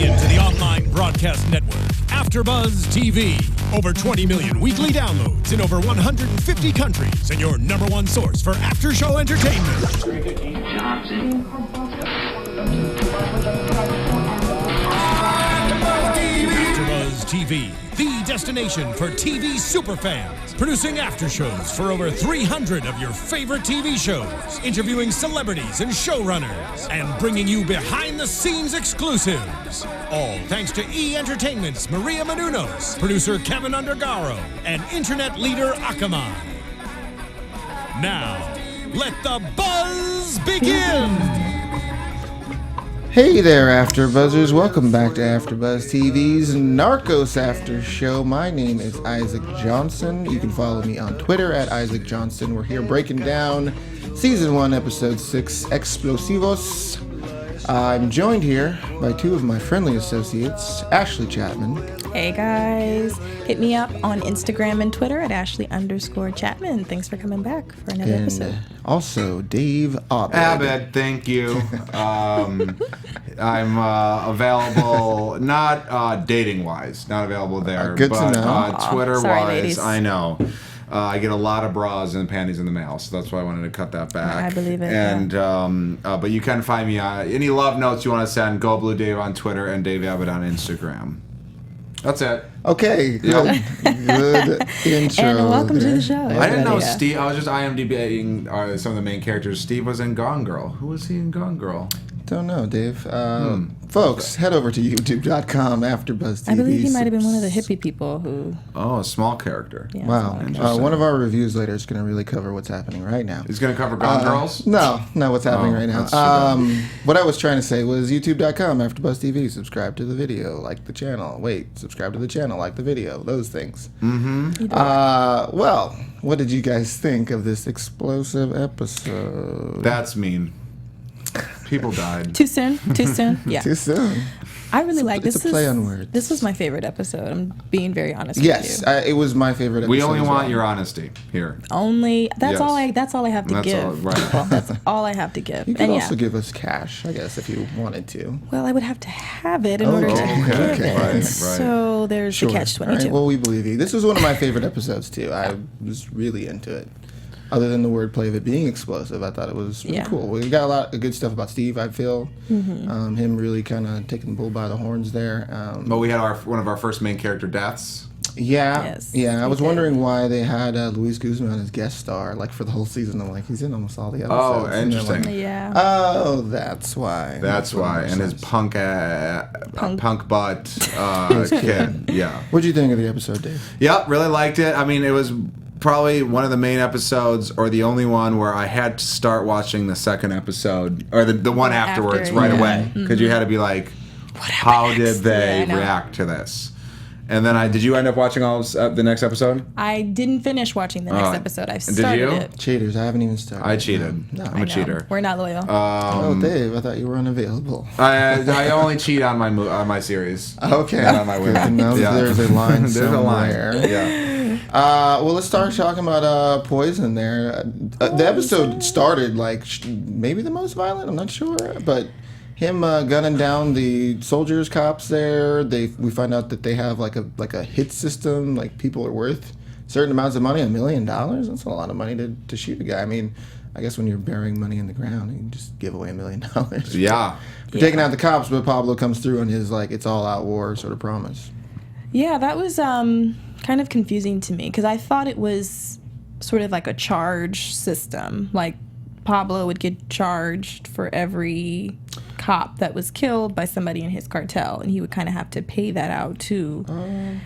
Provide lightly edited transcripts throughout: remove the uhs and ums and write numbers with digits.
into the online broadcast network, AFTERBUZZ TV. Over 20 million weekly downloads in over 150 countries, and your number one source for after-show entertainment. AFTERBUZZ TV, the destination for TV superfans. Producing after-shows for over 300 of your favorite TV shows. Interviewing celebrities and showrunners. And bringing you behind-the-scenes exclusives. All thanks to E! Entertainment's Maria Menounos, producer Kevin Undergaro, and internet leader Akamai. Now, let the buzz begin! Hey there, AfterBuzzers. Welcome back to AfterBuzz TV's Narcos After Show. My name is Isaac Johnson. You can follow me on Twitter at Isaac Johnson. We're here breaking down Season 1, Episode 6, Explosivos. I'm joined here by two of my friendly associates, Ashley Chatman. Hey guys, hit me up on Instagram and Twitter at Ashley_Chatman. Thanks for coming back for another episode. Also, Dave Abed. Abed, thank you. I'm available, not dating-wise, not available there. Good to know. Twitter-wise, ladies. I know. I get a lot of bras and panties in the mail, so that's why I wanted to cut that back. I believe it. And but you can find me any love notes you want to send. Go Blue Dave on Twitter and Dave Abed on Instagram. That's it. Okay, good intro. And welcome to the show. I didn't know Steve. I was just IMDbing some of the main characters. Steve was in Gone Girl. Who was he in Gone Girl? Don't know, Dave. Folks, head over to youtube.com AfterBuzz TV. I believe he might have been one of the hippie people who... Oh, a small character. Yeah, Wow. One of our reviews later is going to really cover what's happening right now. He's going to cover Gone Girls? No, what's happening right now. That's What I was trying to say was youtube.com AfterBuzz TV. Subscribe to the video, like the channel. Wait, subscribe to the channel, like the video. Those things. Mm-hmm. Well, what did you guys think of this explosive episode? That's mean. People died. Too soon? Too soon? Yeah. Too soon. I really like this. It's a play on words. This was my favorite episode. I'm being very honest with Yes, you. it was my favorite episode. We only as want well. your honesty here. Only that's Yes. all I have to That's give. all, right. People. That's all I have to give. You could and also give us cash, I guess, if you wanted to. well, I would have to have it in order to okay. give it. Right. So there's the catch-22. All right, well, we believe you. This was one of my favorite episodes, too. I was really into it. Other than the wordplay of it being explosive, I thought it was really cool. We got a lot of good stuff about Steve, I feel. Mm-hmm. Him really kind of taking the bull by the horns there. But we had one of our first main character deaths. Yeah. Yes, I was we did. wondering why they had Luis Guzman as guest star, like, for the whole season. I'm like, he's in almost all the Oh, episodes. And they're interesting. like, Yeah. oh, that's why. That's what why. makes And his sense. punk butt kid. Yeah. What'd you think of the episode, Dave? Yep, really liked it. I mean, it was probably one of the main episodes, or the only one where I had to start watching the second episode, or the one afterwards right away, because you had to be like, how did they react to this? And then did you end up watching all of the next episode? I didn't finish watching the next episode. I did started you? it. Cheaters, I haven't even started. I cheated. No. I'm a cheater. We're not loyal. Oh, Dave, I thought you were unavailable. I only cheat on my series. Okay. Not on my Good to women. know Yeah. there's a line There's a line. somewhere. Yeah. Well, let's start talking about Poison there. The episode started like maybe the most violent, I'm not sure, but him gunning down the soldiers, cops there. We find out that they have like a hit system, like people are worth certain amounts of money. $1 million? That's a lot of money to shoot a guy. I mean, I guess when you're burying money in the ground, you can just give away $1 million. Yeah. For taking out the cops, but Pablo comes through on his like it's all out war sort of promise. Yeah, that was kind of confusing to me because I thought it was sort of like a charge system. Like Pablo would get charged for every cop that was killed by somebody in his cartel, and he would kind of have to pay that out too.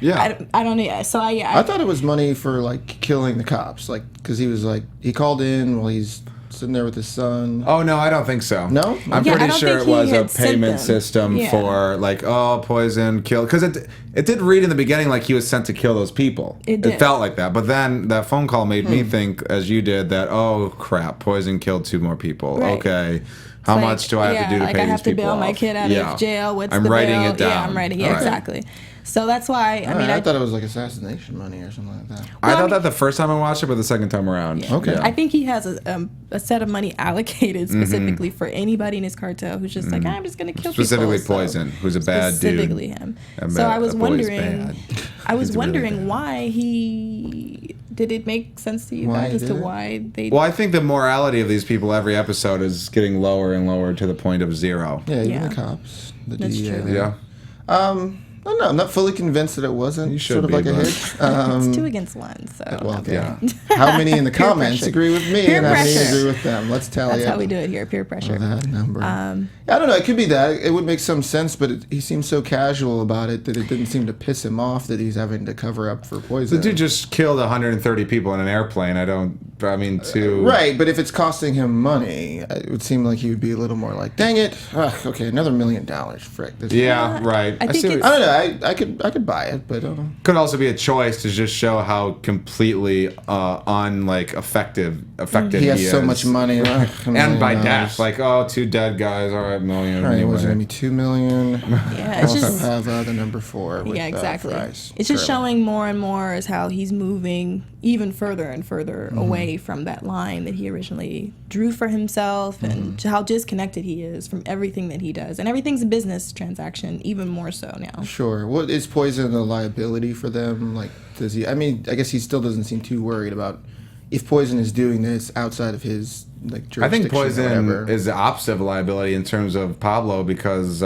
Yeah. I don't know. So I thought it was money for like killing the cops, like because he was like he called in while he's sitting there with his son. Oh no, I don't think so. No? I'm Yeah, I pretty don't sure think it was he a had sent payment them. system Yeah. for like poison, kill, because it did read in the beginning like he was sent to kill those people. It did. felt like that, but then that phone call made me think, as you did, that oh crap, poison killed 2 more people. Right. Okay. How much do I have to do to pay I these have to people bail my off? kid out of jail. What's I'm the writing bail? it down. Yeah, I'm writing. Yeah, All right. exactly. So that's why, I thought it was like assassination money or something like that. I thought that the first time I watched it, but the second time around. Yeah. Okay. I think he has a set of money allocated specifically for anybody in his cartel who's just like, I'm just going to kill Specifically people. Poison, who's a bad dude. Specifically him. So I was wondering, why he... Did it make sense to you guys as to why they... Well, I think the morality of these people every episode is getting lower and lower to the point of zero. Yeah, even the cops. The That's DEA. true. Yeah. I don't know. I'm not fully convinced that it wasn't You should sort of be, like a but- hit. It's 2 against 1, so... Well, okay. Yeah. How many in the Peer comments pressure. agree with me Peer and how many pressure. agree with them? Let's tally That's up. how we do it here, peer pressure. That number. I don't know. It could be that. It would make some sense, but he seems so casual about it that it didn't seem to piss him off that he's having to cover up for poison. The dude just killed 130 people in an airplane. Right, but if it's costing him money, it would seem like he would be a little more like, dang it, okay, another $1 million. Frick. This Yeah, right. I think see what- it's- I don't know. I could buy it, but I don't know. could also be a choice to just show how completely effective He has is. so much money. And by death, like, 2 dead guys, all right, million. Right, it anyway. was going to be $2 million. Yeah, it's also just... have the number 4. With, Yeah, exactly. fries. It's just Curly. showing more and more as how he's moving even further and further away from that line that he originally drew for himself, and how disconnected he is from everything that he does. And everything's a business transaction, even more so now. Sure. What is poison a liability for them? Like, does he? I mean, I guess he still doesn't seem too worried about if poison is doing this outside of his like jurisdiction. I think or Poison whatever. is the opposite of liability in terms of Pablo because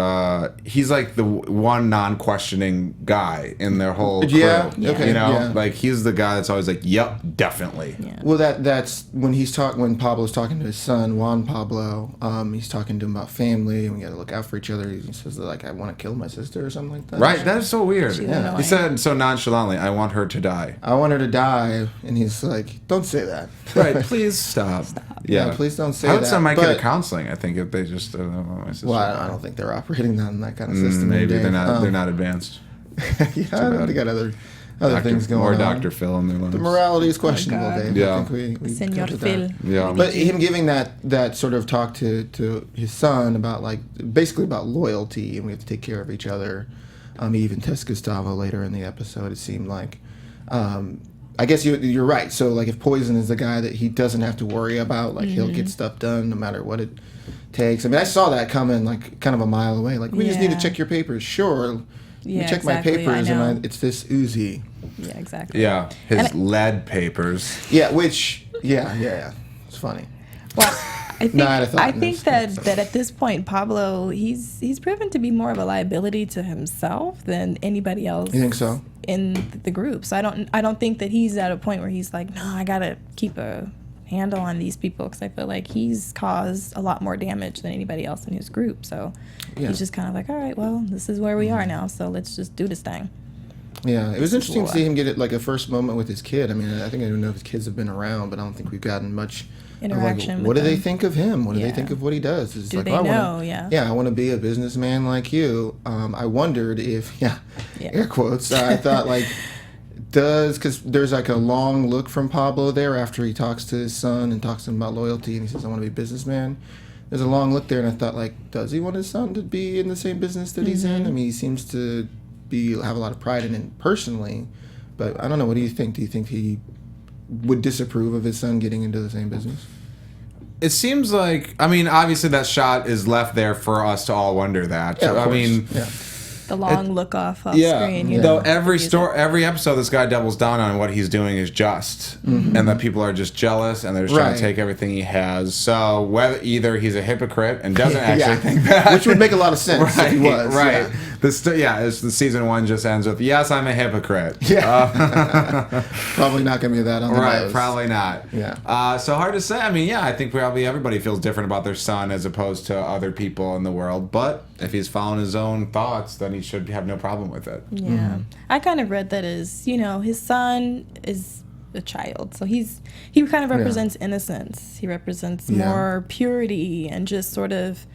he's like the one non-questioning guy in their whole crew. Yeah, okay, You know, yeah. like he's the guy that's always like, "Yep, definitely." Yeah. Well, that's when when Pablo's talking to his son Juan Pablo. He's talking to him about family and we got to look out for each other. He says like, "I want to kill my sister" or something like that. Right? That is so weird. annoying. He said so nonchalantly, "I want her to die." I want her to die, and he's like, "Don't say that." Right? Please stop. Yeah, please don't say I would that. say might get But- a counseling. I think if they just don't know my sister. Well, I don't think they're operating on that kind of system. Maybe Dave. they're not advanced. Yeah, they got other things going or on. Dr. Phil in their lives. The morality is questionable, God. Dave. Yeah. I think we Senor covered Phil. that. Yeah. But him giving that sort of talk to his son about like basically about loyalty and we have to take care of each other. He even tests Gustavo later in the episode. It seemed like, I guess you're right. So like if Poison is the guy that he doesn't have to worry about, like he'll get stuff done no matter what it takes. I mean, I saw that coming like kind of a mile away. Like we just need to Yeah. check your papers. Sure. Yeah, you check exactly, my papers I know. and it's this Uzi. Yeah, exactly. Yeah, his And lead papers. Yeah, which yeah. It's funny. Well, I think, No, I'd have thought I in think this- that at this point, Pablo, he's proven to be more of a liability to himself than anybody else. You think so? In the group, so I don't think that he's at a point where he's like, no, I gotta keep a handle on these people because I feel like he's caused a lot more damage than anybody else in his group. So Yeah. he's just kind of like, all right, well, this is where we are now, so let's just do this thing. Yeah, it was interesting to War. see him get it like a first moment with his kid. I mean, I think I don't know if his kids have been around, but I don't think we've gotten much Interaction Of like, with what do they them. think of him? What do they Yeah. think of what he does? It's Do like, they oh, I know? wanna, Yeah. Yeah, I want to be a businessman like you. I wondered if, Yeah. air quotes. I thought like, because there's like a long look from Pablo there after he talks to his son and talks to him about loyalty, and he says, I want to be a businessman. There's a long look there, and I thought like, does he want his son to be in the same business that he's in? I mean, he seems to have a lot of pride in it personally, but I don't know. What do you think? Do you think he would disapprove of his son getting into the same business? It seems like, I mean, obviously that shot is left there for us to all wonder that. Yeah, of I course. mean, yeah. The long look off yeah. screen. You Though know, every use it. every episode, this guy doubles down on what he's doing is just, and that people are just jealous and they're just trying to Right. take everything he has. So whether either he's a hypocrite and doesn't actually Yeah. think that, Which would make a lot of sense if he was. right. Yeah. It's the season one just ends with yes, I'm a hypocrite. Probably not going to be that on the Right, nose. probably not. Yeah. So hard to say. I mean, yeah, I think probably everybody feels different about their son as opposed to other people in the world. But if he's following his own thoughts, then he should have no problem with it. Yeah. I kind of read that as, his son is a child. So he kind of represents innocence. He represents more purity and just sort of,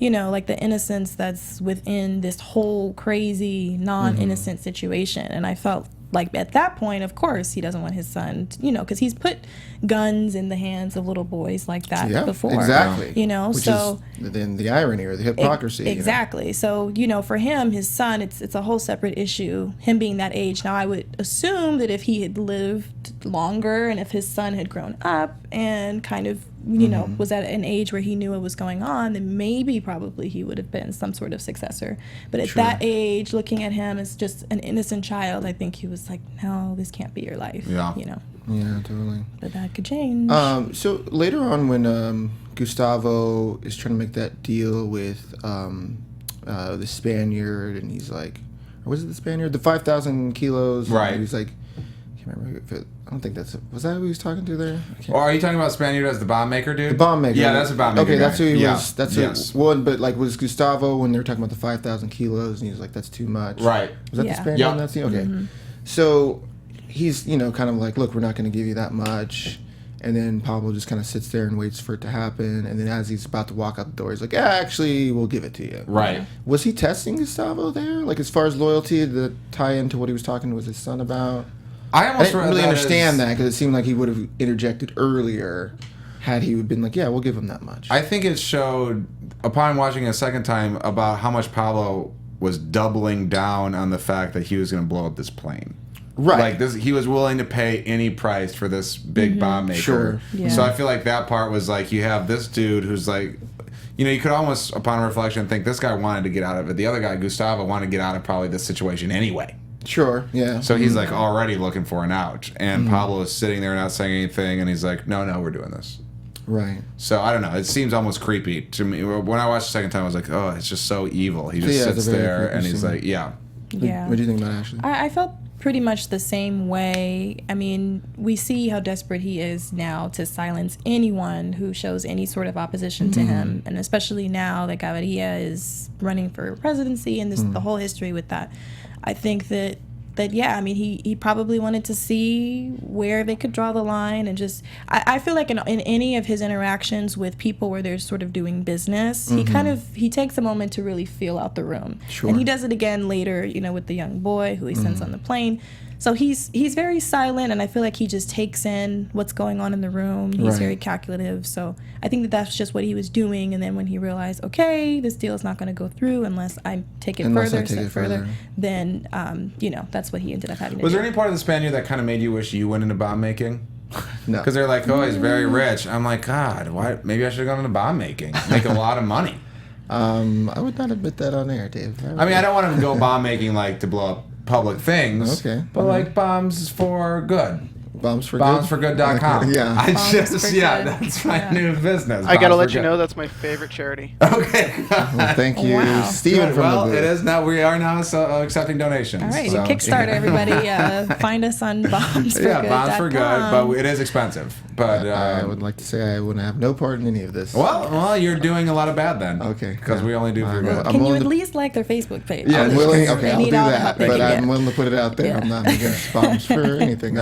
like the innocence that's within this whole crazy non-innocent situation. And I felt like at that point, of course, he doesn't want his son, because he's put guns in the hands of little boys like that before. Exactly. Which is then the irony or the hypocrisy. Exactly. So, for him, his son, it's a whole separate issue, him being that age. Now, I would assume that if he had lived longer and if his son had grown up and kind of, was at an age where he knew what was going on, then probably he would have been some sort of successor. But at that age, looking at him as just an innocent child, I think he was like, no, this can't be your life. Yeah. Yeah, totally. But that could change. So later on when Gustavo is trying to make that deal with the Spaniard, and he's like, or was it the Spaniard? The 5,000 kilos. Right. He's like, I can't remember if I don't think was that who he was talking to there? Or are you talking about Spaniard as the Bombmaker dude? The Bombmaker. Yeah, that's a Bombmaker. Okay, that's who he was. was. That's one. But like, was Gustavo when they were talking about the 5,000 kilos, and he was like, "That's too much." Right. Was that the Spaniard in that scene? Okay. So he's kind of like, "Look, we're not going to give you that much." And then Pablo just kind of sits there and waits for it to happen. And then as he's about to walk out the door, he's like, "Yeah, actually, we'll give it to you." Right. Was he testing Gustavo there? Like, as far as loyalty, to tie into what he was talking with his son about? I didn't really understand that because it seemed like he would have interjected earlier had he been like, "Yeah, we'll give him that much." I think it showed, upon watching it a second time, about how much Pablo was doubling down on the fact that he was going to blow up this plane. Right. Like this, he was willing to pay any price for this big bomb maker. Sure. Yeah. So I feel like that part was like, you have this dude who's like, you could almost, upon reflection, think this guy wanted to get out of it. The other guy, Gustavo, wanted to get out of probably this situation anyway. Sure, yeah. So he's like already looking for an out. And Pablo is sitting there not saying anything, and he's like, no, we're doing this. Right. So I don't know. It seems almost creepy to me. When I watched the second time, I was like, oh, it's just so evil. He just sits there and he's like, Yeah. What do you think about Ashley? I felt pretty much the same way. I mean, we see how desperate he is now to silence anyone who shows any sort of opposition to him, and especially now that Gabriel is running for presidency and the whole history with that. I think that yeah, I mean, he probably wanted to see where they could draw the line, and just I feel like in any of his interactions with people where they're sort of doing business, he takes a moment to really feel out the room. Sure. And he does it again later, with the young boy who he sends on the plane. So he's very silent, and I feel like he just takes in what's going on in the room. He's very calculative. So I think that's just what he was doing. And then when he realized, okay, this deal is not going to go through unless I take it further, then that's what he ended up having to do. Was there any part of the Spaniard that kind of made you wish you went into bomb making? No. Because they're like, oh, he's very rich. I'm like, God, why? Maybe I should have gone into bomb making. Make a lot of money. I would not admit that on air, Dave. I mean, I don't want him to go bomb making like to blow up public things. Okay. But like bombs for good. Bombsforgood.com. Yeah. That's my new business. I gotta let you know that's my favorite charity. Okay. Well, thank you, Steven. Well, it is now. We are now accepting donations. All right, Kickstarter, everybody. Find us on Bombs for Good. Yeah, Bombs for Good, but it is expensive. But I would like to say I would have no part in any of this. Well, you're doing a lot of bad then. Okay. Because we only do for good. Can you at least like their Facebook page? Yeah, I'm willing. Okay, I'll do that. But I'm get. willing to put it out there. Yeah. I'm not against bombs for anything.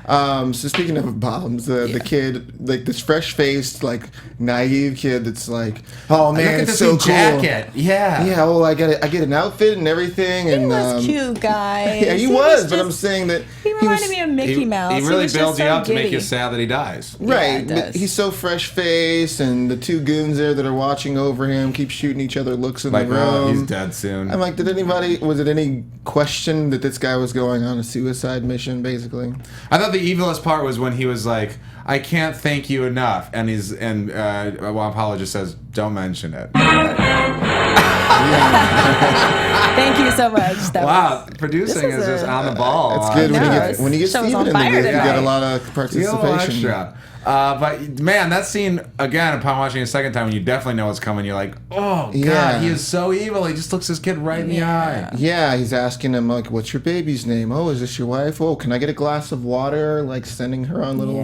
So speaking of bombs, the kid, like this fresh-faced, like naive kid that's like, oh man, it's so cool. Jacket. Yeah. Yeah. Well, I get an outfit and everything. He was cute, guys. Yeah, he was. But I'm saying that he reminded me of Mickey Mouse. He really builds you up to make you sad that he dies. Right. Yeah, but he's so fresh-faced, and the two goons there that are watching over him keep shooting each other looks in the room. Oh, he's dead soon. I'm like, was it any question that this guy was going on a suicide mission, basically? I thought the evilest part was when he was like, I can't thank you enough, and Juan Paulo just says, don't mention it. Thank you so much. Producing is just on the ball. It's good when you get Steven in the booth, you get a lot of participation. But man, that scene again, upon watching it a second time, when you definitely know what's coming, you're like, oh god, he is so evil. He just looks this kid right in the eye. Yeah, he's asking him like, "What's your baby's name? Oh, is this your wife? Oh, can I get a glass of water?" Like sending her on little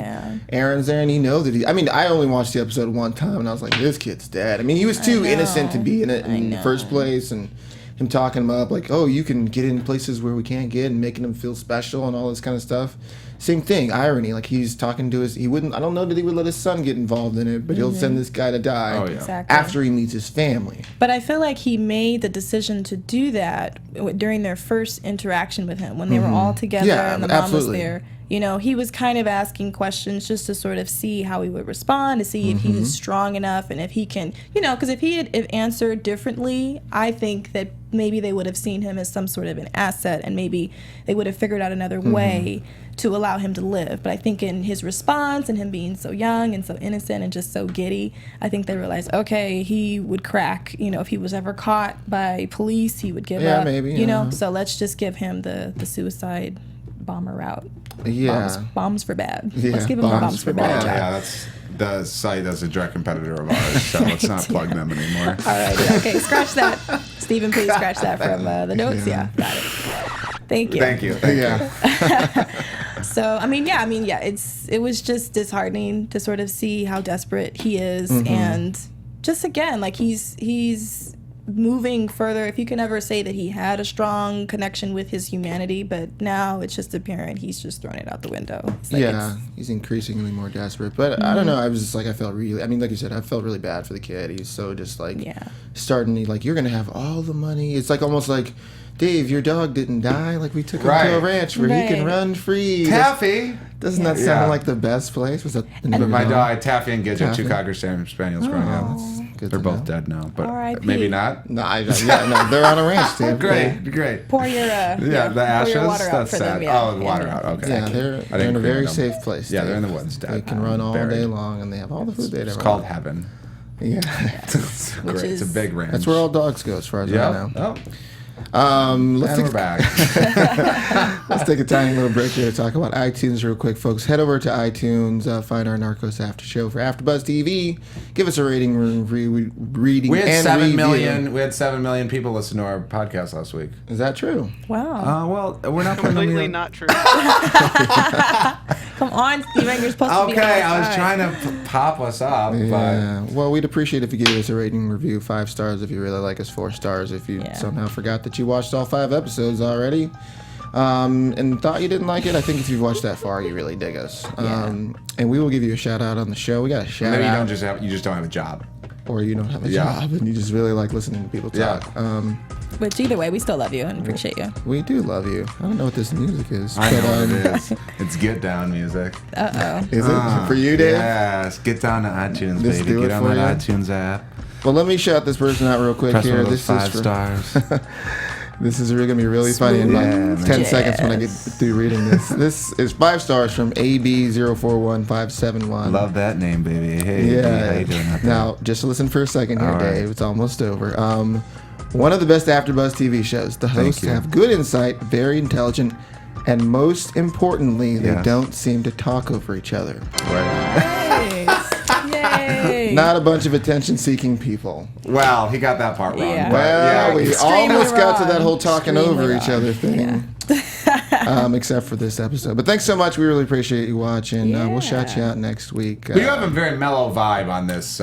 errands there, and I only watched the episode one time, and I was like, "This kid's dead." I mean, he was too innocent to be in it in the first place, and him talking him up like, "Oh, you can get in places where we can't get," and making him feel special and all this kind of stuff. same thing, irony. Like he's talking to I don't know that he would let his son get involved in it, but he'll send this guy to die Exactly. after he meets his family. But I feel like he made the decision to do that during their first interaction with him when they were all together and the mom was there. You know, he was kind of asking questions just to sort of see how he would respond, to see if he was strong enough and if he can, you know, because if he had answered differently, I think that maybe they would have seen him as some sort of an asset and maybe they would have figured out another way to allow him to live. But I think in his response and him being so young and so innocent and just so giddy, I think they realized, okay, he would crack. You know, if he was ever caught by police, he would give up. Maybe, you know, so let's just give him the suicide bomber route. Yeah. Bombs for bad. Yeah, Let's give him the bombs for bad. Yeah, that's the site that's a direct competitor of ours, so let's not plug them anymore. All right. Okay, scratch that. Stephen, please scratch that from the notes. Yeah, got it. Thank you. Thank you. So, it was just disheartening to sort of see how desperate he is. And just again, like he's moving further. If you can ever say that he had a strong connection with his humanity, but now it's just apparent he's just thrown it out the window. Like he's increasingly more desperate. But I don't know. I was just like, I felt really, like you said, I felt really bad for the kid. He's so just like starting to, like, you're going to have all the money. It's like almost like, Dave, your dog didn't die. Like, we took him to a ranch where he can run free. Taffy. Doesn't that sound like the best place? Was that the name of my your dog, Taffy and Gidget, two Cocker Spaniels growing up. They're both dead now, but R.I.P. maybe not. No, no, they're on a ranch, dude. Great. Pour your the ashes. Pour your water out That's for sad. them. The water out. Okay. Yeah, they're in a very safe place. Yeah, Dave. they're in the woods. They can run all day long, and they have all the food they'd ever It's called want. heaven. Yeah. It's great. It's a big ranch. That's where all dogs go, as far as I know. Oh. We're back. Let's take a tiny little break here to talk about iTunes real quick, folks. Head over to iTunes, find our Narcos After Show for AfterBuzz TV. Give us a rating, reading, We had and 7 review. million. We had 7 million people listen to our podcast last week. Is that true? Wow. Well, we're not Completely not true. Come on, Steven, you're supposed to be on Okay, our I was side. trying to pop us up, Yeah. Well, we'd appreciate if you gave us a rating, review, 5 stars if you really like us, 4 stars if you somehow forgot that you watched all 5 episodes already. And thought you didn't like it. I think if you've watched that far, you really dig us. And we will give you a shout out on the show. We got a shout Maybe out. you just don't have a job. Or you don't have a job and you just really like listening to people talk. Which either way, we still love you and appreciate you. We do love you. I don't know what this music is. I know what it is. It's Get Down music. Is it for you, Dave? Yes, get down to iTunes, Just baby. do Get it on for that you? iTunes app. Well, let me shout this person out real quick Press here. one of those This 5 is stars. This is really going to be really funny in about 10 seconds when I get through reading this. This is 5 stars from AB041571. Love that name, baby. Hey, how you doing out there? Now, just listen for a second here, All right. Dave. It's almost over. One of the best AfterBuzz TV shows. The hosts have good insight, very intelligent, and most importantly, they don't seem to talk over each other. Right. Nice. Yay. Not a bunch of attention-seeking people. Well, he got that part wrong. Yeah. but Well, we Extremely almost got to wrong. that whole talking Extremely over each wrong. other thing. Except for this episode. But thanks so much. We really appreciate you watching. We'll shout you out next week. We do have a very mellow vibe on this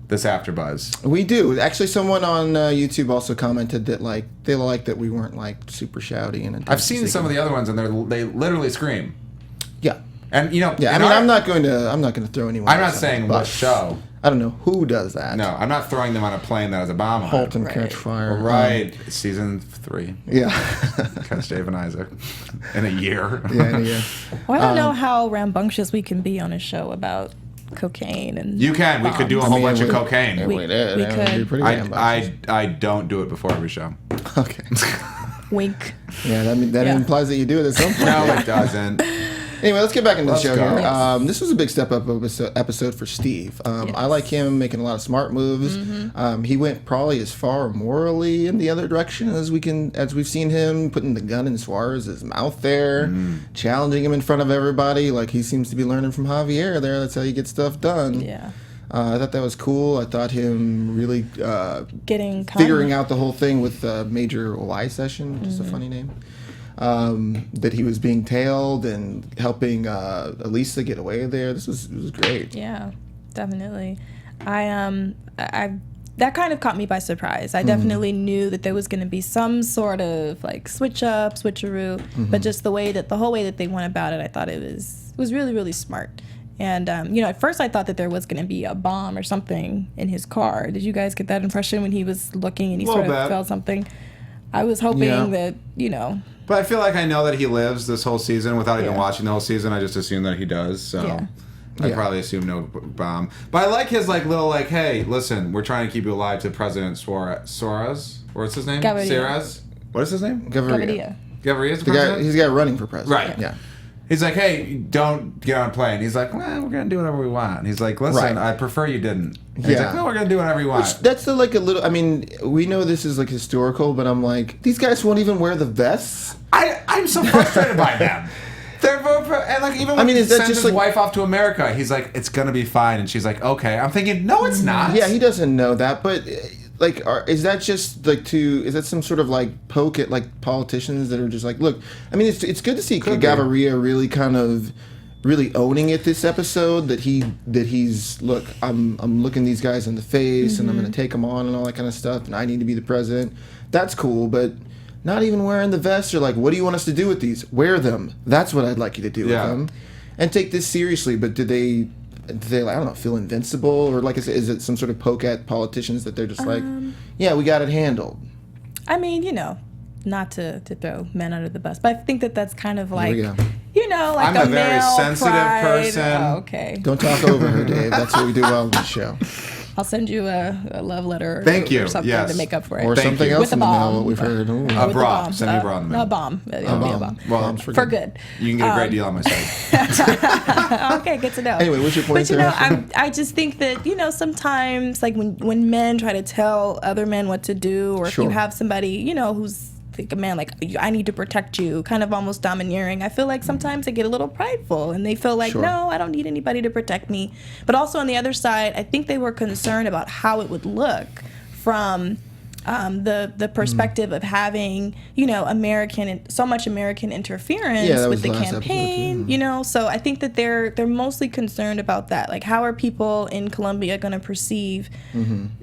this AfterBuzz. We do. Actually, someone on YouTube also commented that they liked that we weren't like super shouty and. I've seen some of the other ones, and they literally scream. Yeah. And I'm not going to throw anyone. I'm not saying what show. I don't know who does that. No, I'm not throwing them on a plane that has a bomb on it. Halt and Catch Fire. Right. Season 3. Yeah. Catch Dave and Isaac. In a year. Yeah, in a year. Well, I don't know how rambunctious we can be on a show about cocaine and. You can. We could do a whole bunch of cocaine. We could. Be pretty rambunctious. I don't do it before every show. Okay. Wink. Yeah, that implies that you do it at some point. No, it doesn't. Anyway, let's get back into the show go. here. This was a big step up episode for Steve. I like him making a lot of smart moves. He went probably as far morally in the other direction as we've seen him, putting the gun in Suarez's mouth there, challenging him in front of everybody. Like he seems to be learning from Javier there. That's how you get stuff done. Yeah. I thought that was cool. I thought him really Figuring out the whole thing with Major Y Session, which is a funny name. That he was being tailed and helping Elisa get away there. It was great. Yeah, definitely. I that kind of caught me by surprise. I definitely knew that there was going to be some sort of like switch up, switcheroo, but just the whole way that they went about it, I thought it was really, really smart. And, at first I thought that there was going to be a bomb or something in his car. Did you guys get that impression when he was looking and he sort of felt something? I was hoping that, But I feel like I know that he lives this whole season without even watching the whole season. I just assume that he does, so... I probably assume no bomb. But I like his little hey, listen, we're trying to keep you alive to President Suarez. What's his name? Suarez. What is his name? Gabriel. Gabriel's the guy. He's the guy running for president. Right. Yeah. He's like, hey, don't get on a plane. He's like, well, we're gonna do whatever we want. And he's like, listen, I prefer you didn't. And he's like, no, we're gonna do whatever you want. Which, that's a little. I mean, we know this is historical, but I'm like, these guys won't even wear the vests. I'm so frustrated by them. They're both, and even when he sends his wife off to America, he's like, it's gonna be fine, and she's like, okay. I'm thinking, no, it's not. Yeah, he doesn't know that, but is that just is that some sort of poke at politicians that are just like, look, I mean, it's good to see Gaviria really kind of really owning it this episode, that he's look, I'm looking these guys in the face and I'm gonna take them on and all that kind of stuff, and I need to be the president. That's cool, but not even wearing the vests. Or what do you want us to do with these? Wear them. That's what I'd like you to do with them. And take this seriously. But do they I don't know, feel invincible? Or like I said, is it some sort of poke at politicians that they're just yeah, we got it handled? I mean, not to throw men under the bus, but I think that's kind of like, I'm a very sensitive person. Oh, okay. Don't talk over her, Dave. That's what we do on the show. I'll send you a love letter or something to make up for it. Or something else with in the mail, what we've heard. Ooh. A bra. Send me a bra in the mail. A bomb. It'll be a bomb. Well, for good. You can get a great deal on my site. Okay, good to know. Anyway, what's your point? But I just think that sometimes when men try to tell other men what to do, or if you have somebody who's like a man, I need to protect you, kind of almost domineering. I feel like sometimes they get a little prideful and they feel like, no, I don't need anybody to protect me. But also on the other side, I think they were concerned about how it would look from the perspective of having so much American interference with the campaign, so I think that they're mostly concerned about that, like how are people in Colombia going to perceive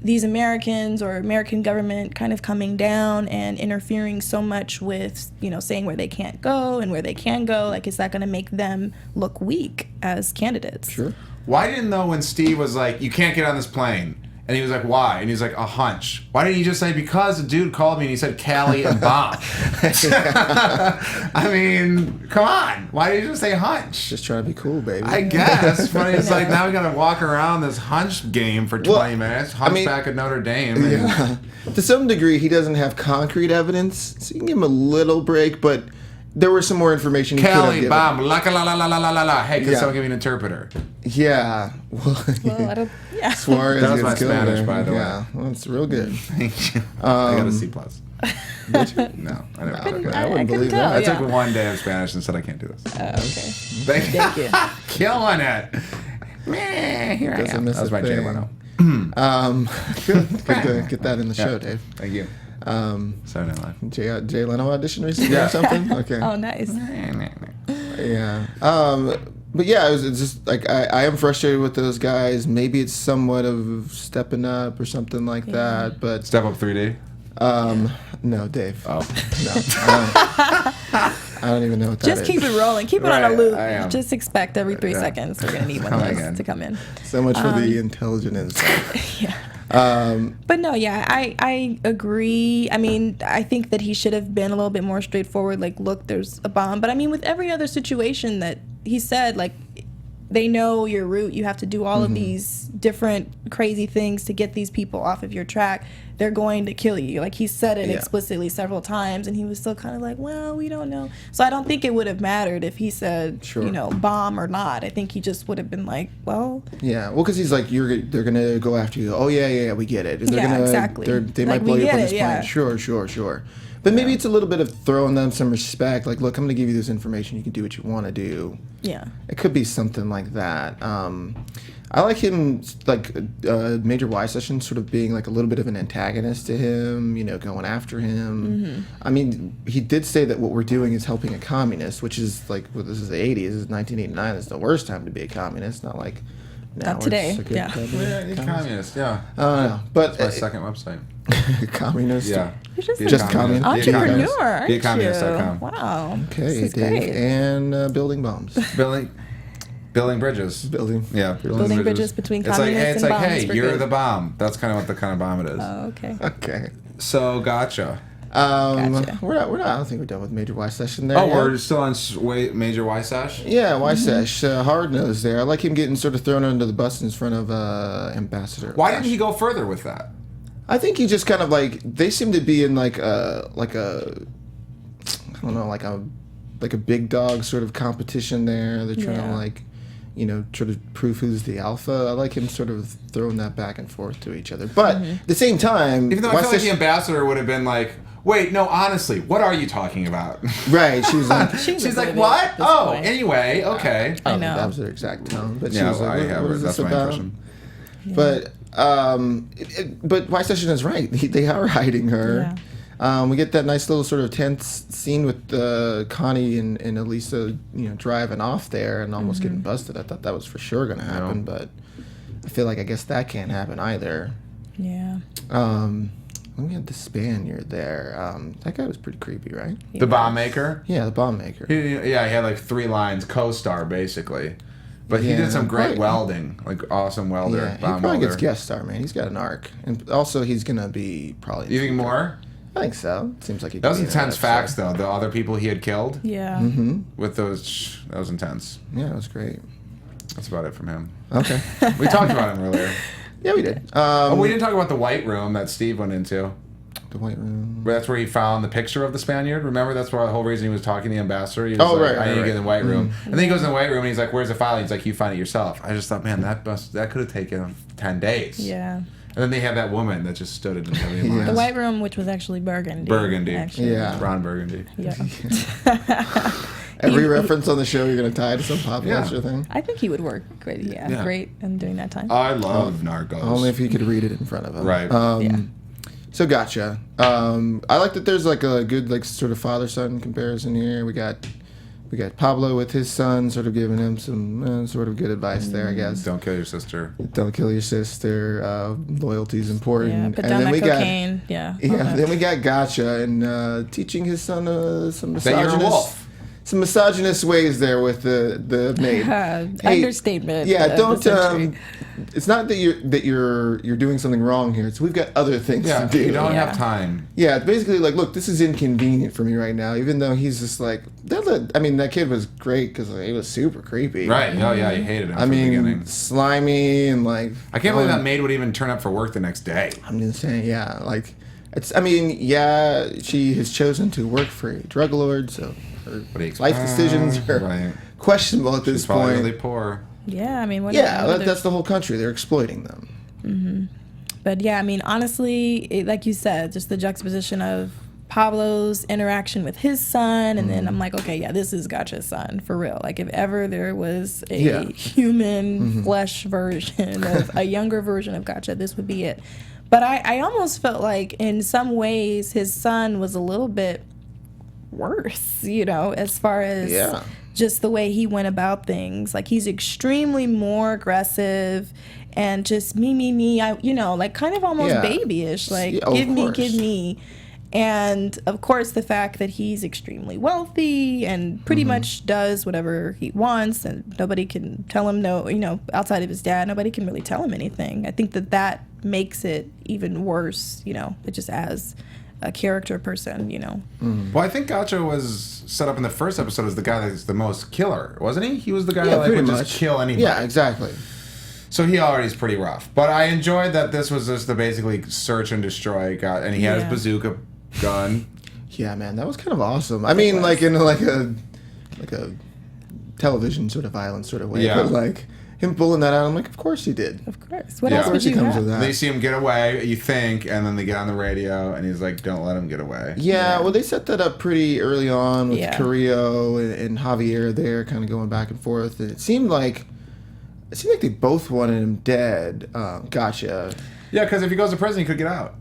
these Americans or American government kind of coming down and interfering so much with saying where they can't go and where they can go, is that going to make them look weak as candidates? Sure. Why didn't when Steve was like, you can't get on this plane? And he was like, why? And he's like, a hunch. Why didn't you just say, because the dude called me and he said Cali and bomb? I mean, come on. Why did you just say hunch? Just trying to be cool, baby. I guess. But it's like, now we got to walk around this hunch game for 20 minutes. Hunchback at Notre Dame. Yeah. To some degree, he doesn't have concrete evidence, so you can give him a little break, but there was some more information he could have given. Bomb, la la la la la la la. Hey, can someone give me an interpreter? Yeah. Well, I don't... Yeah. Suarez that was my good Spanish, there. by the way. Yeah, well, it's real good. Thank you. I got a C+. Did you? No, I never took it. I wouldn't believe that. I took 1 day of Spanish and said I can't do this. Okay. Thank you. Killing it. Here I am. That was my Jay Leno. Good to get that in the show, Dave. Thank you. Saturday Night Live. Jay Leno audition recently or something? Okay. Oh, nice. Yeah. But yeah, it was just I am frustrated with those guys. Maybe it's somewhat of stepping up or something like that. But Step Up 3D? No, Dave. Oh. No. I don't even know what that is. Just keep it rolling. Keep it on a loop. I am. Just expect every 3 seconds we're going to need one of those to come in. So much for the intelligent insight. Yeah. But no, yeah, I agree. I mean, I think that he should have been a little bit more straightforward. Like, look, there's a bomb. But I mean, with every other situation that he said, like, they know your route. You have to do all of these different crazy things to get these people off of your track. They're going to kill you. Like, he said it explicitly several times, and he was still kind of like, well, we don't know. So I don't think it would have mattered if he said, bomb or not. I think he just would have been like, well. Yeah, well, because he's like, they're going to go after you. Oh, yeah, we get it. Exactly. They might blow you up on this plane. Sure. But maybe it's a little bit of throwing them some respect. Like, look, I'm going to give you this information. You can do what you want to do. Yeah. It could be something like that. I like him, like, Major Y Session sort of being, like, a little bit of an antagonist to him, going after him. I mean, he did say that what we're doing is helping a communist, which is, like, this is the 80s. This is 1989. It's the worst time to be a communist. Not like now. Not today. It's a good Yeah. idea. Yeah, you're communist. Yeah. I don't know, but That's my second website. communist. Yeah. You're just, Just an communist. entrepreneur, aren't you? BeACommunist.com. Wow. Okay, This is Dave, great. and building bombs. Building bridges. Building. Yeah. Building bridges between it's like, hey, communists it's and like, bombs hey, for you're good. the bomb. That's kind of what the kind of bomb it is. Oh, okay. Okay. So, gotcha. Gotcha. We're not. I don't think we're done with Major Y session there. Oh, yet. we're still on Major Y Sash? Yeah, Y Sesh, hard nose there. I like him getting sort of thrown under the bus in front of Ambassador. Why didn't he go further with that? I think he just kind of like they seem to be in like a I don't know, like a big dog sort of competition there. They're trying to like, try to prove who's the alpha. I like him sort of throwing that back and forth to each other. But at the same time, Even though I feel like the ambassador would have been like, wait, no, honestly, what are you talking about? right, she was like, She's like, what? Oh, anyway, okay. I don't know. think that was her exact tone, but she Yeah, was like, I have what her. is That's this my about? impression. But Y Session is right. They are hiding her. We get that nice little sort of tense scene with Connie and Elisa, driving off there and almost getting busted. I thought that was for sure going to happen, but I feel like I guess that can't happen either. Yeah. Then we had the Spaniard there. That guy was pretty creepy, right? The bomb maker? Yeah, the bomb maker. He had like 3 lines, co-star basically. But he Yeah, did some great probably- welding, like awesome welder, Yeah, he bomb probably welder. gets guest star, man. He's got an arc, and also he's gonna be probably. You think more? I think so. Seems like he. That was could be in intense episode. facts, though. The other people he had killed Yeah. with those, that was intense. Yeah, it was great. That's about it from him. Okay. We talked about him earlier. Yeah, we did. Oh, we didn't talk about the white room that Steve went into. The White Room. That's where he found the picture of the Spaniard. Remember, that's why the whole reason he was talking to the ambassador. He was Oh, like, right, I need to right, get in the white room. Mm-hmm. And then he goes in the white room and he's like, "Where's the file?" He's like, "You find it yourself." I just thought, man, that could have taken 10 days. Yeah. And then they have that woman that just stood in the million Yeah. lines. The White Room, which was actually burgundy. Burgundy. Actually. Yeah. Ron Burgundy. Yeah. Every reference on the show, you're gonna tie to some pop Yeah. culture thing. I think he would work great. Yeah. Great in during that time. I love Narcos. Only if he could read it in front of him. Right. Yeah. So gotcha. I like that there's like a good like sort of father-son comparison here. We got Pablo with his son, sort of giving him some sort of good advice there, I guess. Don't kill your sister. Don't kill your sister. Loyalty is important. Yeah. Put down that cocaine. Yeah. all Yeah. that. Then we got Gotcha and teaching his son some That you're a misogynist, wolf. some misogynist ways there with the maid. Hey, Understatement. Yeah, of the don't. century. It's not that you're doing something wrong here. It's we've got other things Yeah, to do. you don't Yeah. have time. Yeah, it's basically like, look, this is inconvenient for me right now. Even though he's just like, that kid was great because he was super creepy. Right. Oh, yeah, you hated him I from the beginning. mean, slimy and like. I can't believe that maid would even turn up for work the next day. I'm just saying, yeah, like, it's. I mean, yeah, she has chosen to work for a drug lord, so her What do you life expect? decisions are Right. questionable at She's this probably point. really poor. Yeah. I mean, what Yeah, what that's the whole country. They're exploiting them. But yeah, I mean, honestly, like you said, just the juxtaposition of Pablo's interaction with his son, and then I'm like, okay, yeah, this is Gotcha's son for real. Like, if ever there was a Yeah. human flesh version of a younger version of Gotcha, this would be it. But I almost felt like in some ways his son was a little bit worse, as far as Yeah. just the way he went about things. Like, he's extremely more aggressive and just me, like kind of almost Yeah. babyish. Like, Yeah, of give course. me. And of course, the fact that he's extremely wealthy and pretty much does whatever he wants, and nobody can tell him no, outside of his dad, nobody can really tell him anything. I think that makes it even worse, it just as a character person, Well, I think Gotcha was set up in the first episode as the guy that's the most killer, wasn't he? He was the guy Yeah, that pretty would much. just kill anybody. Yeah, exactly. So he already is pretty rough. But I enjoyed that this was just the basically search and destroy guy, and he had Yeah. his bazooka gun. Yeah, man, that was kind of awesome. I mean, like in like a television sort of violence sort of way. Yeah. But like him pulling that out, I'm like, of course he did. of course. What Yeah. else Of would course he you comes have? with that. They see him get away, you think, and then they get on the radio, and he's like, "Don't let him get away." Yeah, well, they set that up pretty early on with Yeah. Carrillo and Javier there, kind of going back and forth. And it seemed like they both wanted him dead. Gotcha. Yeah, because if he goes to prison, he could get out,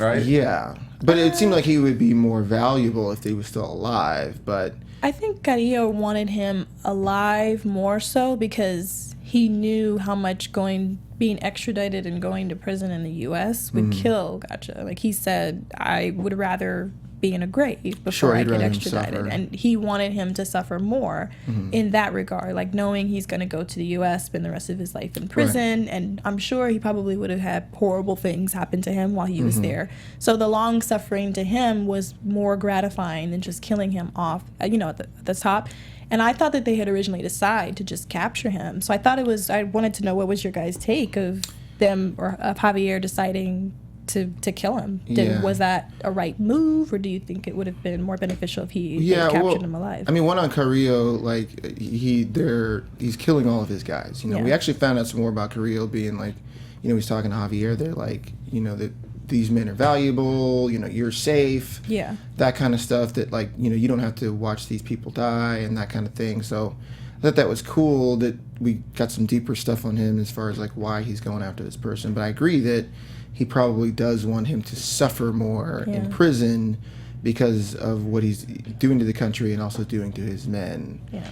right? Yeah, but it seemed like he would be more valuable if he was still alive. But I think Carrillo wanted him alive more so because he knew how much being extradited and going to prison in the U.S. would kill Gotcha. Like he said, I would rather be in a grave before I get extradited. And he wanted him to suffer more in that regard, like knowing he's going to go to the U.S., spend the rest of his life in prison, and I'm sure he probably would have had horrible things happen to him while he was there. So the long suffering to him was more gratifying than just killing him off, at the top. And I thought that they had originally decided to just capture him. So I wanted to know what was your guys' take of them, or of Javier deciding to kill him. Was that a right move, or do you think it would have been more beneficial if he had captured him alive? I mean, one on Carrillo, like he's killing all of his guys. We actually found out some more about Carrillo being like, he's talking to Javier. They're like, that these men are valuable. You're safe. Yeah. That kind of stuff. That like, you don't have to watch these people die and that kind of thing. So I thought that was cool that we got some deeper stuff on him as far as like why he's going after this person. But I agree that he probably does want him to suffer more in prison because of what he's doing to the country and also doing to his men. Yeah.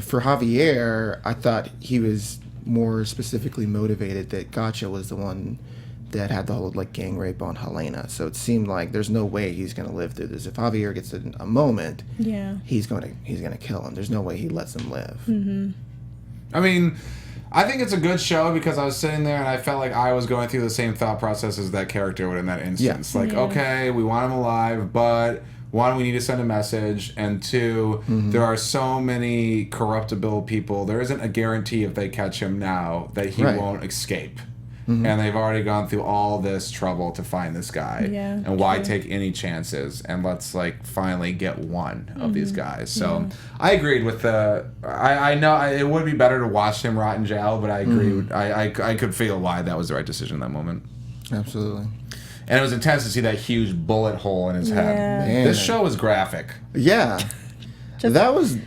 For Javier, I thought he was more specifically motivated that Gotcha was the one that had the whole like gang rape on Helena. So it seemed like there's no way he's going to live through this. If Javier gets a moment, he's going to kill him. There's no way he lets him live. Mm-hmm. I mean, I think it's a good show because I was sitting there and I felt like I was going through the same thought process as that character would in that instance. Okay, we want him alive, but one, we need to send a message, and two, there are so many corruptible people. There isn't a guarantee if they catch him now that he won't escape. And they've already gone through all this trouble to find this guy. Yeah, and why take any chances? And let's like finally get one of these guys. So I agreed with the. I know it would be better to watch him rot in jail, but I agree. I could feel why that was the right decision in that moment. Absolutely. And it was intense to see that huge bullet hole in his head. Man. This show was graphic. Yeah, that was.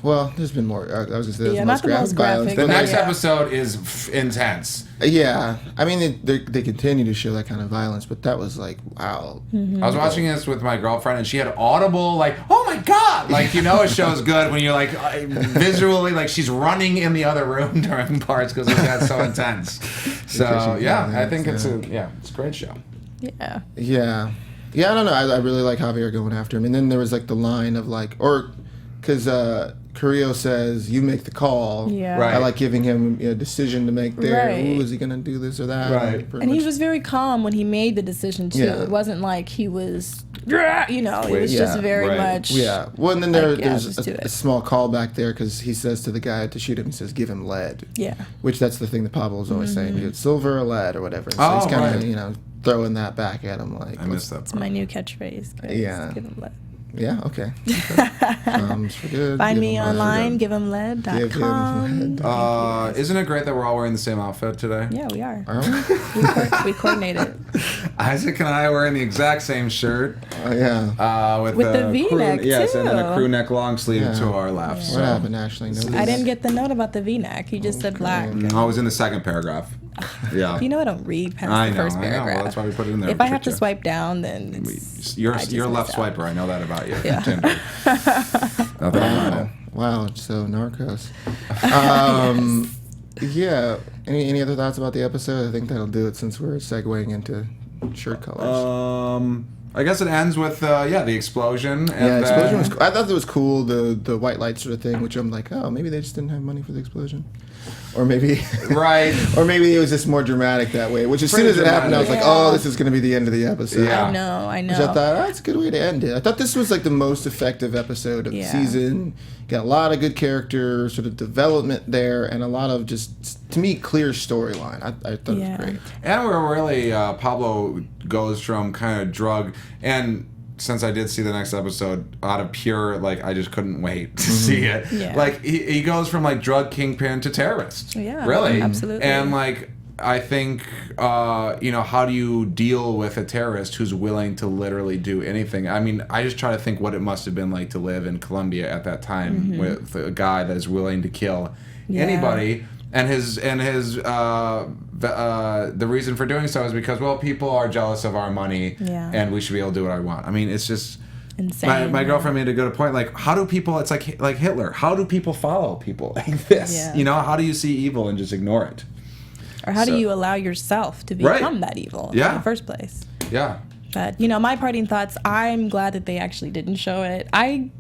Well, there's been more. I was going to say there's the most graphic. The next episode is intense. Yeah. I mean, they continue to show that kind of violence, but that was like, wow. I was watching this with my girlfriend, and she had audible, like, oh my God! Like, a show's good when you're like, visually, like, she's running in the other room during parts because it got so intense. So, yeah, I think it's a great show. Yeah. Yeah. Yeah, I don't know. I really like Javier going after him. And then there was like the line of like, because Carrillo says, you make the call. Yeah. Right. I like giving him a decision to make there. Right. Ooh, is he going to do this or that? Right. And he was very calm when he made the decision, too. Yeah. It wasn't like he was, it was just very much. Yeah. Well, and then there's a small callback there because he says to the guy to shoot him, he says, give him lead. Yeah. Which that's the thing that Pablo's always saying. You get silver or lead or whatever. So he's kind of, throwing that back at him. Like, I missed that part. It's my new catchphrase. Guys. Yeah. Give him lead. Yeah, okay. For good. Find me online, givehimlead.com. Isn't it great that we're all wearing the same outfit today? Yeah, we are. Are we coordinated. Isaac and I are wearing the exact same shirt. Oh, yeah. With the V-neck, too. Yes, and then a crew neck long sleeve to our left. Yeah. So. What happened, Ashley? I didn't get the note about the V-neck. You just said black. I was in the second paragraph. Yeah. You know I don't read past the first paragraph. Well, that's why we put it in there. If I have to swipe down, then you're a left swiper. I know that about you. Yeah. Wow. So Narcos. Yeah. Any other thoughts about the episode? I think that'll do it since we're segueing into shirt colors. I guess it ends with the explosion. And explosion was cool. I thought that was cool, the white light sort of thing, which I'm like, oh, maybe they just didn't have money for the explosion. Or maybe or maybe it was just more dramatic that way. Which as soon as it happened, I was like, oh, this is going to be the end of the episode. Yeah. I know. Which I thought, that's a good way to end it. I thought this was like the most effective episode of the season. Got a lot of good character sort of development there, and a lot of just, to me, clear storyline. I thought it was great. And we're really, Pablo goes from kind of drug, and since I did see the next episode, out of pure, like, I just couldn't wait to see it. Yeah. Like, he goes from, like, drug kingpin to terrorist. Yeah. Really. Absolutely. And, like, I think, how do you deal with a terrorist who's willing to literally do anything? I mean, I just try to think what it must have been like to live in Colombia at that time with a guy that is willing to kill anybody. And the reason for doing so is because, well, people are jealous of our money, and we should be able to do what I want. I mean, it's just insane. My girlfriend made a good point. Like, how do people? It's like Hitler. How do people follow people like this? Yeah. You know, how do you see evil and just ignore it? Or how do you allow yourself to become that evil in the first place? Yeah. But, my parting thoughts, I'm glad that they actually didn't show it.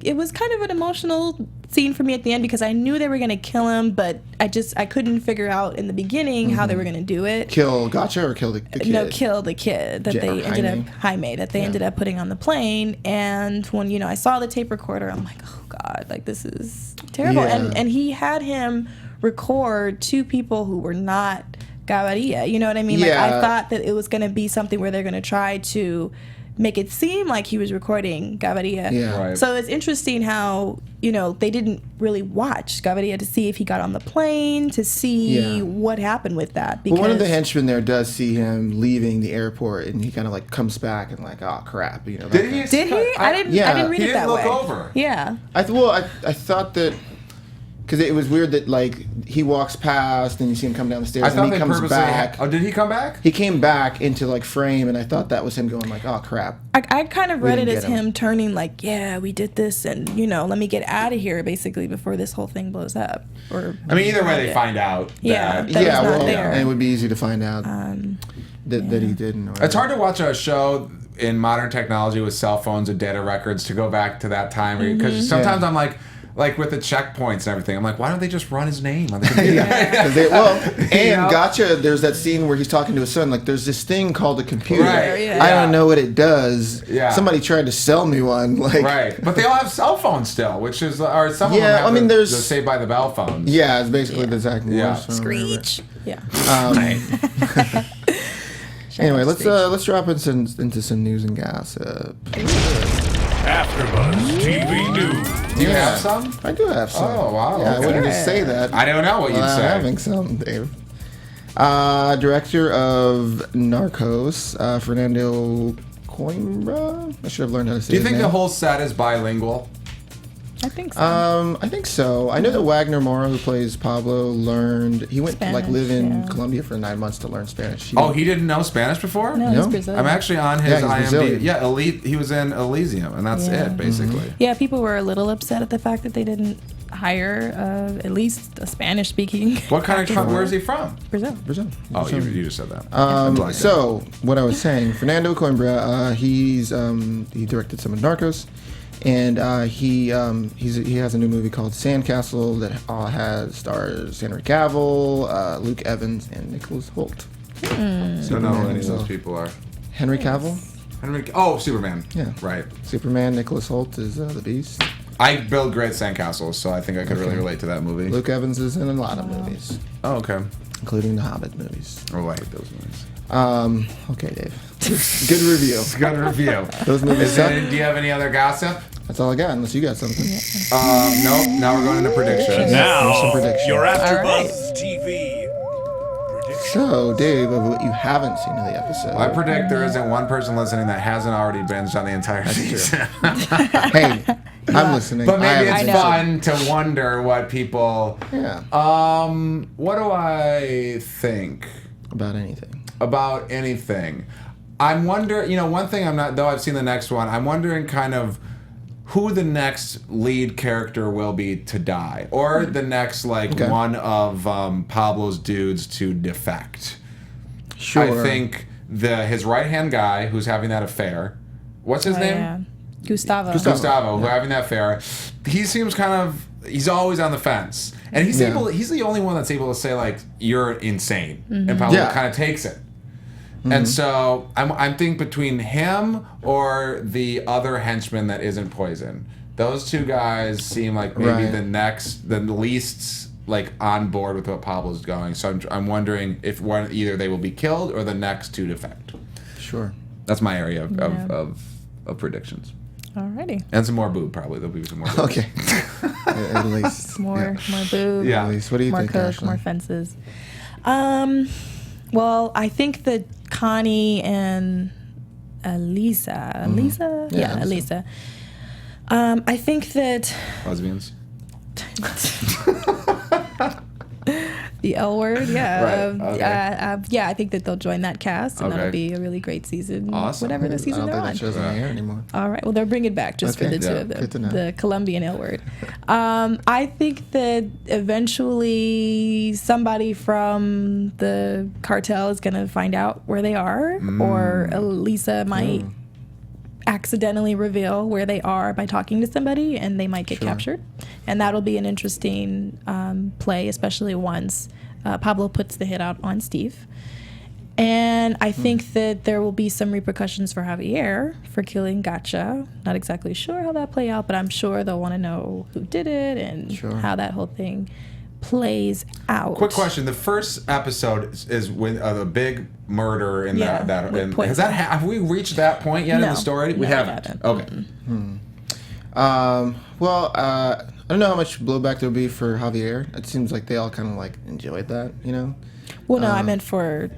It was kind of an emotional scene for me at the end because I knew they were going to kill him, but I couldn't figure out in the beginning how they were going to do it. Kill Gotcha or kill the kid? No, kill the kid that they ended up putting on the plane. And when, I saw the tape recorder, I'm like, oh, God, like, this is terrible. Yeah. And he had him record 2 people who were not Gaviria, you know what I mean? Like, I thought that it was going to be something where they're going to try to make it seem like he was recording Gaviria. Yeah. Right. So it's interesting how, they didn't really watch Gaviria to see if he got on the plane, to see what happened with that. Because one of the henchmen there does see him leaving the airport, and he kind of like comes back and like, oh crap, Did he? Did he? I didn't read he it that way. He didn't look over. Yeah. I thought that because it was weird that like he walks past and you see him come down the stairs and he comes back. Oh, did he come back? He came back into like frame, and I thought that was him going like, oh crap. I kind of read it didn't as get him. him turning like, yeah, we did this, and let me get out of here, basically, before this whole thing blows up. Or I mean, either way, they find out. Yeah, That, that he's not there. And it would be easy to find out that he didn't. Or it's hard to watch a show in modern technology with cell phones and data records to go back to that time because sometimes I'm like with the checkpoints and everything, I'm like, why don't they just run his name on the computer? Gotcha. There's that scene where he's talking to his son. Like, there's this thing called a computer. Right. Yeah. I don't know what it does. Yeah. Somebody tried to sell me one. Like, Right, but they all have cell phones still, which is, or some of them have the Saved by the Bell phones. Yeah, it's basically the Zach Morris phone. Screech. Yeah. Anyway, let's drop into some news and gossip. AfterBuzz TV News. Do you have some? I do have some. Oh, wow. Yeah, I okay. wouldn't just say that. I don't know what you'd say. Having some, Dave. Director of Narcos, Fernando Coimbra. I should have learned how to say Do you his think name. the whole set is bilingual? I think so. I think so. I know that Wagner Moura, who plays Pablo, he went to like live in Colombia for 9 months to learn Spanish. He didn't know Spanish before? No, he's Brazilian. I'm actually on his he's IMDb. Brazilian. Yeah, he was in Elysium, and that's it, basically. Yeah, people were a little upset at the fact that they didn't hire at least a Spanish-speaking. What kind of where is he from? Brazil. Oh, You just said that. So what I was saying, Fernando Coimbra, he directed some of Narcos, and he has a new movie called Sandcastle that stars Henry Cavill, Luke Evans, and Nicholas Hoult. Don't know who any of those people are. Henry Cavill. Superman. Yeah. Right. Superman. Nicholas Hoult is the Beast. I build great sandcastles, so I think I could really relate to that movie. Luke Evans is in a lot of movies, Oh, okay. including the Hobbit movies. Oh, I hate those movies. Okay, Dave. Good review. Good review. Those movies suck. Do you have any other gossip? That's all I got, unless you got something. Nope. Now we're going into predictions. Now, some predictions. your right. AfterBuzz TV prediction. So, Dave, of what you haven't seen in the episode. I predict there isn't one person listening that hasn't already binged on the entire season. Hey, I'm listening. But maybe I it's haven't fun to wonder what people. seen. Yeah. What do I think About anything. about anything? I'm wondering. One thing I'm not. Though I've seen the next one. I'm wondering kind of who the next lead character will be to die, or the next one of Pablo's dudes to defect. Sure. I think his right hand guy who's having that affair. What's his name? Yeah. Gustavo. Gustavo, who having that affair. He seems he's always on the fence, and he's the only one that's able to say like you're insane, and Pablo kind of takes it. And so I'm thinking between him or the other henchman that isn't Poison. Those two guys seem like maybe the least like on board with what Pablo's going. So I'm wondering if either they will be killed or the next to defect. Sure. That's my area of predictions. Alrighty. And some more boob, probably. There'll be some more boob. Okay. At least. More boob. Yeah. At least. What do you More think, coke, Ashley? more fences. Well, I think that Connie and Elisa. Elisa? Yeah, Elisa. I think that Lesbians. The L Word, yeah. Right, okay. Yeah, I think that they'll join that cast, and that'll be a really great season. Awesome. Whatever the season they're on. I don't think that show's on the air anymore. All right, well, they'll bring it back just for the two of them. Good to know. The Colombian L Word. I think that eventually somebody from the cartel is going to find out where they are, or Elisa might accidentally reveal where they are by talking to somebody, and they might get captured. And that'll be an interesting play, especially once Pablo puts the hit out on Steve. And I think that there will be some repercussions for Javier for killing Gacha. Not exactly sure how that play out, but I'm sure they'll want to know who did it and how that whole thing plays out. Quick question: the first episode is with the big murder in that. Have we reached that point yet in the story? We haven't. Okay. Well, I don't know how much blowback there'll be for Javier. It seems like they all kind of like enjoyed that, you know. Well, no, I meant for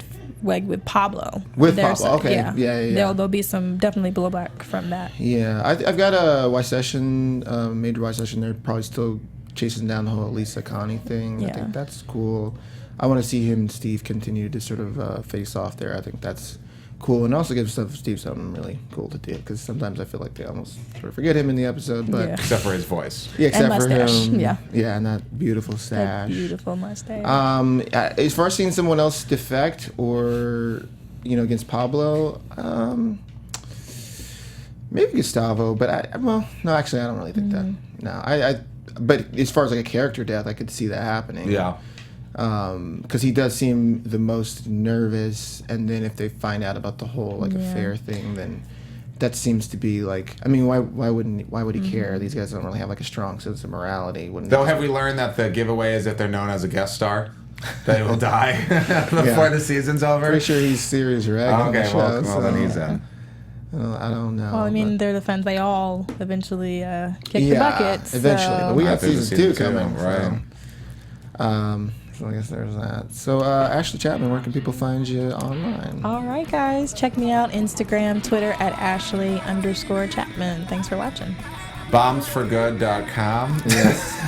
with Pablo. With Pablo, okay, yeah. There'll be some definitely blowback from that. Yeah, I've got a Y session, major Y session. They're probably still chasing down the whole Lisa Connie thing. Yeah. I think that's cool. I want to see him and Steve continue to sort of face off there. I think that's cool, and also gives Steve something really cool to do, because sometimes I feel like they almost sort of forget him in the episode. But except for his voice. Yeah, except and for mustache. him. Yeah. Yeah, and that beautiful stash. That beautiful mustache. As far as seeing someone else defect or, against Pablo, maybe Gustavo, but no, actually, I don't really think that. No, but as far as like a character death, I could see that happening. Yeah. Because he does seem the most nervous, and then if they find out about the whole affair thing, then that seems to be like, I mean, why would he care? These guys don't really have like a strong sense of morality. Though, have we learned that the giveaway is if they're known as a guest star, they will die before the season's over? Pretty sure he's Sirius Reg. Okay, well, then he's in. I don't know. Well, I mean, they're the fans. They all eventually kick the buckets. Eventually, but we got season 2 coming, right? So I guess there's that. So Ashley Chatman, where can people find you online? All right, guys, check me out Instagram, Twitter at Ashley_Chatman. Thanks for watching. Bombsforgood.com. Yes.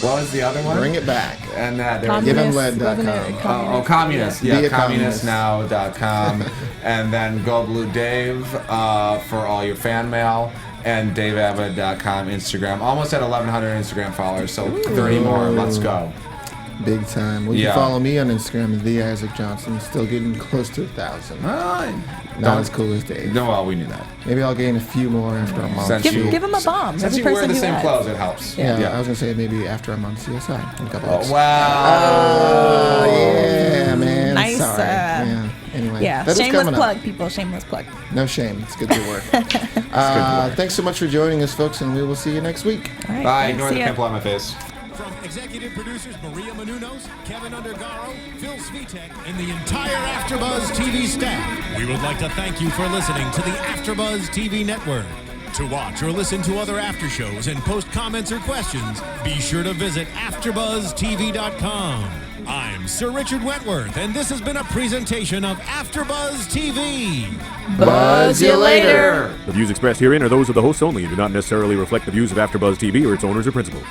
What was the other one? Bring it back. And GiveHimLead.com. Communist. Yeah, communistnow.com. And then Go Blue Dave for all your fan mail. And DaveAbed.com Instagram. Almost at 1,100 Instagram followers, so 30 more. Let's go. Big time. Well, you can follow me on Instagram, The Isaac Johnson. Still getting close to 1,000. Not as cool as Dave. No, well, we knew that. Maybe I'll gain a few more after I'm on. Give him a bomb. Since you wear the same clothes, it helps. Yeah, I was going to say maybe after I'm on CSI in a couple weeks. Wow. Yeah, man. Nice. Sorry. Yeah. Anyway. Shameless plug, people. Shameless plug. No shame. It's good to work. Thanks so much for joining us, folks, and we will see you next week. All right, bye. Ignore the pimple on my face. From executive producers Maria Menounos, Kevin Undergaro, Phil Svitek, and the entire AfterBuzz TV staff, we would like to thank you for listening to the AfterBuzz TV network. To watch or listen to other after shows and post comments or questions, be sure to visit AfterBuzzTV.com. I'm Sir Richard Wentworth, and this has been a presentation of AfterBuzz TV. Buzz you later. The views expressed herein are those of the hosts only and do not necessarily reflect the views of AfterBuzz TV or its owners or principals.